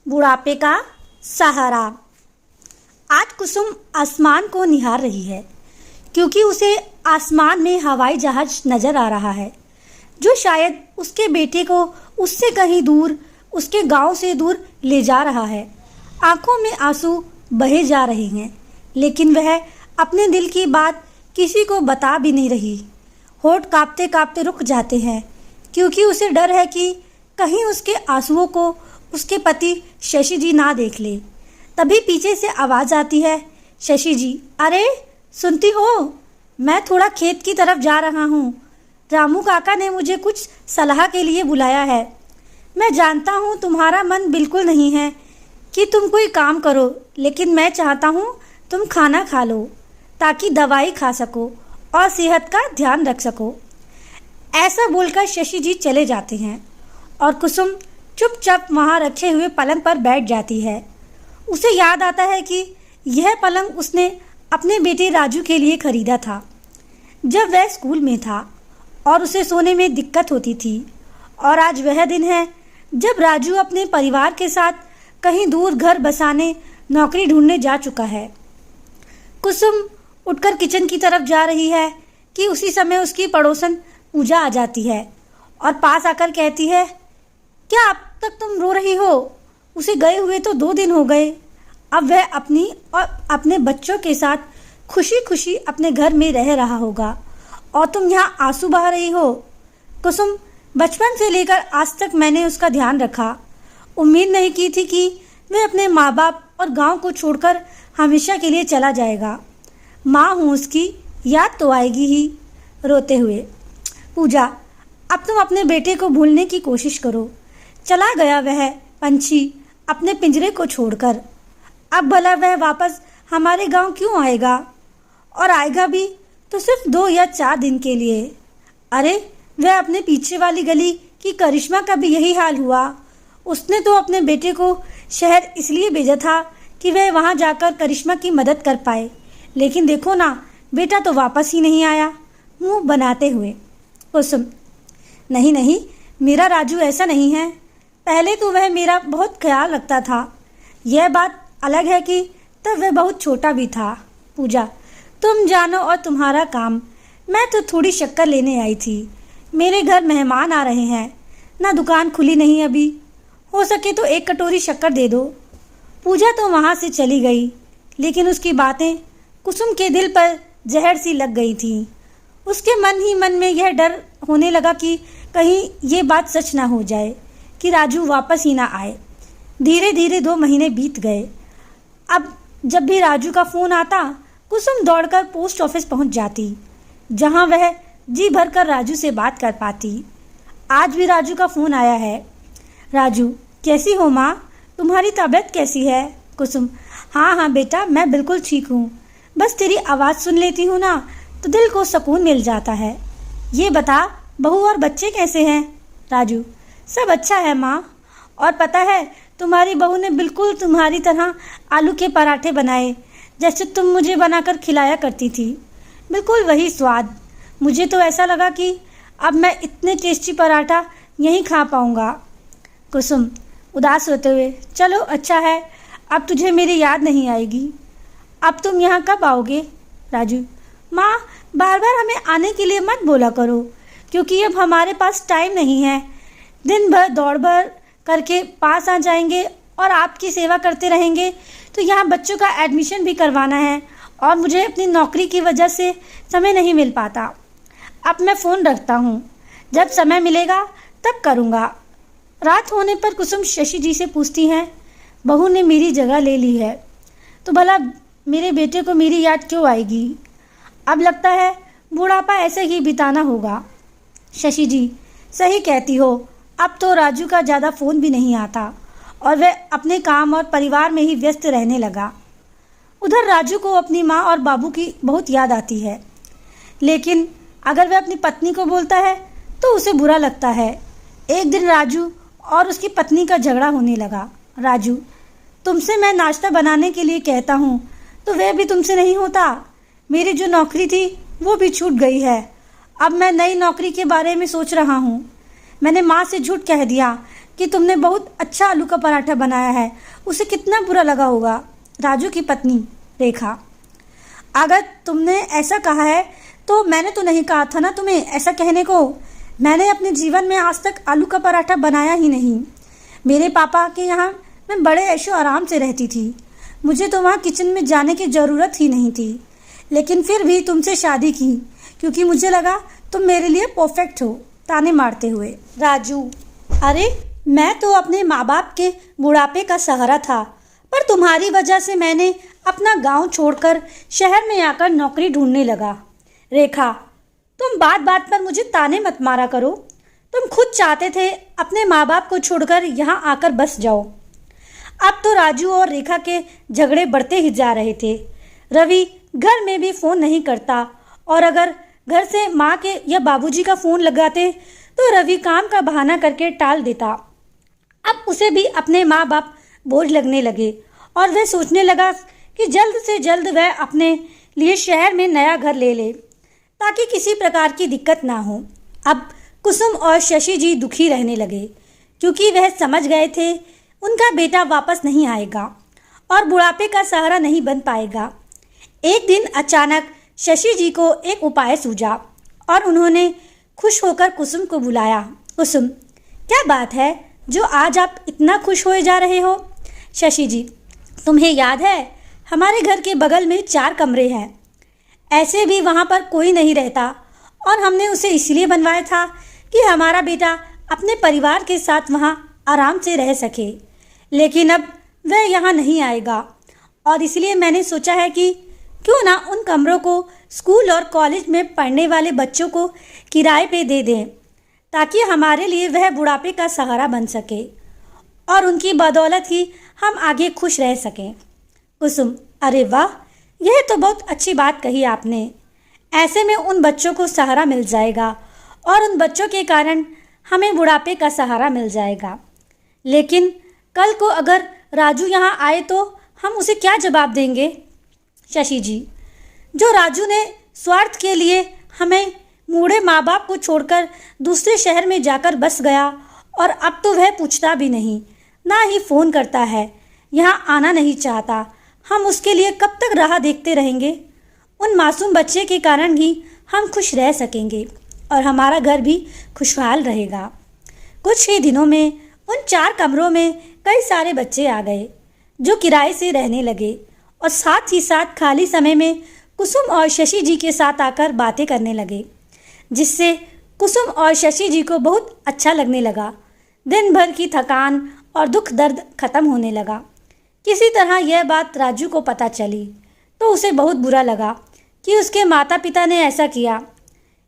बुढ़ापे का सहारा। आज कुसुम आसमान को निहार रही है क्योंकि उसे आसमान में हवाई जहाज नजर आ रहा है जो शायद उसके बेटे को उससे कहीं दूर, उसके गांव से दूर ले जा रहा है। आंखों में आंसू बहे जा रहे हैं लेकिन वह अपने दिल की बात किसी को बता भी नहीं रही। होठ कांपते कांपते रुक जाते हैं क्योंकि उसे डर है कि कहीं उसके आंसुओं को उसके पति शशि जी ना देख ले। तभी पीछे से आवाज़ आती है, शशि जी, अरे सुनती हो? मैं थोड़ा खेत की तरफ जा रहा हूँ। रामू काका ने मुझे कुछ सलाह के लिए बुलाया है। मैं जानता हूँ तुम्हारा मन बिल्कुल नहीं है कि तुम कोई काम करो, लेकिन मैं चाहता हूँ तुम खाना खा लो ताकि दवाई खा सको और सेहत का ध्यान रख सको। ऐसा बोलकर शशि जी चले जाते हैं और कुसुम चुपचाप वहाँ रखे हुए पलंग पर बैठ जाती है। उसे याद आता है कि यह पलंग उसने अपने बेटे राजू के लिए खरीदा था जब वह स्कूल में था और उसे सोने में दिक्कत होती थी। और आज वह दिन है जब राजू अपने परिवार के साथ कहीं दूर घर बसाने, नौकरी ढूंढने जा चुका है। कुसुम उठकर किचन की तरफ जा रही है कि उसी समय उसकी पड़ोसन पूजा आ जाती है और पास आकर कहती है, क्या अब तक तुम रो रही हो? उसे गए हुए तो 2 दिन हो गए। अब वह अपनी और अपने बच्चों के साथ खुशी खुशी अपने घर में रह रहा होगा और तुम यहाँ आंसू बहा रही हो। कुसुम, बचपन से लेकर आज तक मैंने उसका ध्यान रखा। उम्मीद नहीं की थी कि वह अपने माँ बाप और गांव को छोड़कर हमेशा के लिए चला जाएगा। माँ हूँ उसकी, याद तो आएगी ही। रोते हुए, पूजा, अब तुम अपने बेटे को भूलने की कोशिश करो। चला गया वह पंछी अपने पिंजरे को छोड़कर। अब भला वह वापस हमारे गांव क्यों आएगा? और आएगा भी तो सिर्फ 2 या 4 दिन के लिए। अरे वह अपने पीछे वाली गली की करिश्मा का भी यही हाल हुआ। उसने तो अपने बेटे को शहर इसलिए भेजा था कि वह वहां जाकर करिश्मा की मदद कर पाए, लेकिन देखो ना, बेटा तो वापस ही नहीं आया। मुंह बनाते हुए कुसुम, नहीं नहीं, मेरा राजू ऐसा नहीं है। पहले तो वह मेरा बहुत ख्याल रखता था। यह बात अलग है कि तब वह बहुत छोटा भी था। पूजा, तुम जानो और तुम्हारा काम। मैं तो थोड़ी शक्कर लेने आई थी। मेरे घर मेहमान आ रहे हैं, ना दुकान खुली नहीं अभी। हो सके तो 1 कटोरी शक्कर दे दो। पूजा तो वहाँ से चली गई, लेकिन उसकी बातें कुसुम के दिल पर जहर सी लग गई थी। उसके मन ही मन में यह डर होने लगा कि कहीं ये बात सच ना हो जाए कि राजू वापस ही ना आए। धीरे धीरे 2 महीने बीत गए। अब जब भी राजू का फ़ोन आता, कुसुम दौड़कर पोस्ट ऑफिस पहुंच जाती, जहां वह जी भरकर राजू से बात कर पाती। आज भी राजू का फ़ोन आया है। राजू, कैसी हो माँ? तुम्हारी तबीयत कैसी है? कुसुम, हाँ हाँ बेटा, मैं बिल्कुल ठीक हूँ। बस तेरी आवाज़ सुन लेती हूँ ना तो दिल को सुकून मिल जाता है। ये बता, बहू और बच्चे कैसे हैं? राजू, सब अच्छा है माँ। और पता है, तुम्हारी बहू ने बिल्कुल तुम्हारी तरह आलू के पराठे बनाए जैसे तुम मुझे बनाकर खिलाया करती थी। बिल्कुल वही स्वाद। मुझे तो ऐसा लगा कि अब मैं इतने टेस्टी पराठा यहीं खा पाऊँगा। कुसुम उदास होते हुए, चलो अच्छा है, अब तुझे मेरी याद नहीं आएगी। अब तुम यहाँ कब आओगे? राजू, माँ, बार बार हमें आने के लिए मत बोला करो क्योंकि अब हमारे पास टाइम नहीं है। दिन भर दौड़ भर करके पास आ जाएंगे और आपकी सेवा करते रहेंगे तो यहाँ बच्चों का एडमिशन भी करवाना है और मुझे अपनी नौकरी की वजह से समय नहीं मिल पाता। अब मैं फ़ोन रखता हूँ, जब समय मिलेगा तब करूँगा। रात होने पर कुसुम शशि जी से पूछती हैं, बहू ने मेरी जगह ले ली है तो भला मेरे बेटे को मेरी याद क्यों आएगी? अब लगता है बुढ़ापा ऐसे ही बिताना होगा। शशि जी, सही कहती हो। अब तो राजू का ज़्यादा फ़ोन भी नहीं आता और वह अपने काम और परिवार में ही व्यस्त रहने लगा। उधर राजू को अपनी माँ और बाबू की बहुत याद आती है, लेकिन अगर वह अपनी पत्नी को बोलता है तो उसे बुरा लगता है। एक दिन राजू और उसकी पत्नी का झगड़ा होने लगा। राजू, तुमसे मैं नाश्ता बनाने के लिए कहता हूँ तो वह भी तुमसे नहीं होता। मेरी जो नौकरी थी वो भी छूट गई है। अब मैं नई नौकरी के बारे में सोच रहा हूँ। मैंने माँ से झूठ कह दिया कि तुमने बहुत अच्छा आलू का पराठा बनाया है, उसे कितना बुरा लगा होगा। राजू की पत्नी रेखा, अगर तुमने ऐसा कहा है तो मैंने तो नहीं कहा था ना तुम्हें ऐसा कहने को। मैंने अपने जीवन में आज तक आलू का पराठा बनाया ही नहीं। मेरे पापा के यहाँ मैं बड़े ऐशो आराम से रहती थी, मुझे तो वहाँ किचन में जाने की ज़रूरत ही नहीं थी। लेकिन फिर भी तुमसे शादी की क्योंकि मुझे लगा तुम मेरे लिए परफेक्ट हो। ताने मारते हुए राजू, अरे मैं तो अपने माँ बाप के बुढ़ापे का सहारा था, पर तुम्हारी वजह से मैंने अपना गांव छोड़कर शहर में आकर नौकरी ढूंढने लगा। रेखा, तुम बात बात पर मुझे ताने मत मारा करो। तुम खुद चाहते थे अपने माँ बाप को छोड़कर यहाँ आकर बस जाओ। अब तो राजू और रेखा के झगड़े बढ़ते ही जा रहे थे। रवि घर में भी फ़ोन नहीं करता, और अगर घर से माँ के या बाबूजी का फ़ोन लगाते तो रवि काम का बहाना करके टाल देता। अब उसे भी अपने माँ बाप बोझ लगने लगे और वह सोचने लगा कि जल्द से जल्द वह अपने लिए शहर में नया घर ले ले ताकि किसी प्रकार की दिक्कत ना हो। अब कुसुम और शशि जी दुखी रहने लगे क्योंकि वह समझ गए थे उनका बेटा वापस नहीं आएगा और बुढ़ापे का सहारा नहीं बन पाएगा। एक दिन अचानक शशि जी को एक उपाय सूझा और उन्होंने खुश होकर कुसुम को बुलाया। कुसुम, क्या बात है जो आज आप इतना खुश होए जा रहे हो? शशि जी, तुम्हें याद है हमारे घर के बगल में 4 कमरे हैं, ऐसे भी वहाँ पर कोई नहीं रहता और हमने उसे इसलिए बनवाया था कि हमारा बेटा अपने परिवार के साथ वहाँ आराम से रह सके। लेकिन अब वह यहाँ नहीं आएगा और इसलिए मैंने सोचा है कि क्यों ना उन कमरों को स्कूल और कॉलेज में पढ़ने वाले बच्चों को किराए पे दे दें ताकि हमारे लिए वह बुढ़ापे का सहारा बन सके और उनकी बदौलत ही हम आगे खुश रह सकें। कुसुम, अरे वाह, यह तो बहुत अच्छी बात कही आपने। ऐसे में उन बच्चों को सहारा मिल जाएगा और उन बच्चों के कारण हमें बुढ़ापे का सहारा मिल जाएगा। लेकिन कल को अगर राजू यहाँ आए तो हम उसे क्या जवाब देंगे? शशि जी, जो राजू ने स्वार्थ के लिए हमें बूढ़े माँ बाप को छोड़कर दूसरे शहर में जाकर बस गया और अब तो वह पूछता भी नहीं, ना ही फ़ोन करता है, यहाँ आना नहीं चाहता, हम उसके लिए कब तक राह देखते रहेंगे? उन मासूम बच्चे के कारण ही हम खुश रह सकेंगे और हमारा घर भी खुशहाल रहेगा। कुछ ही दिनों में उन 4 कमरों में कई सारे बच्चे आ गए जो किराए से रहने लगे और साथ ही साथ खाली समय में कुसुम और शशि जी के साथ आकर बातें करने लगे, जिससे कुसुम और शशि जी को बहुत अच्छा लगने लगा। दिन भर की थकान और दुख दर्द खत्म होने लगा। किसी तरह यह बात राजू को पता चली तो उसे बहुत बुरा लगा कि उसके माता पिता ने ऐसा किया,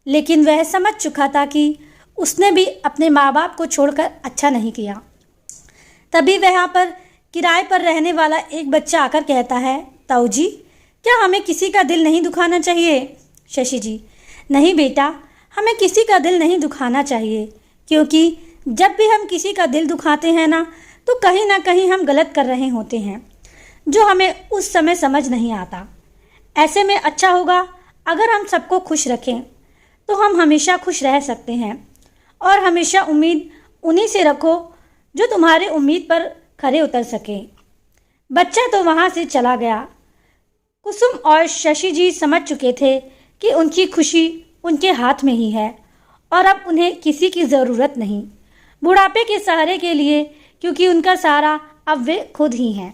लेकिन वह समझ चुका था कि उसने भी अपने माँ बाप को छोड़कर अच्छा नहीं किया। तभी वहाँ पर किराए पर रहने वाला एक बच्चा आकर कहता है, ताऊ जी, क्या हमें किसी का दिल नहीं दुखाना चाहिए? शशि जी, नहीं बेटा, हमें किसी का दिल नहीं दुखाना चाहिए, क्योंकि जब भी हम किसी का दिल दुखाते हैं तो कहीं ना कहीं हम गलत कर रहे होते हैं जो हमें उस समय समझ नहीं आता। ऐसे में अच्छा होगा अगर हम सबको खुश रखें तो हम हमेशा खुश रह सकते हैं और हमेशा उम्मीद उन्हीं से रखो जो तुम्हारे उम्मीद पर खरे उतर सके। बच्चा तो वहाँ से चला गया। कुसुम और शशि जी समझ चुके थे कि उनकी खुशी उनके हाथ में ही है और अब उन्हें किसी की ज़रूरत नहीं बुढ़ापे के सहारे के लिए, क्योंकि उनका सहारा अब वे खुद ही हैं।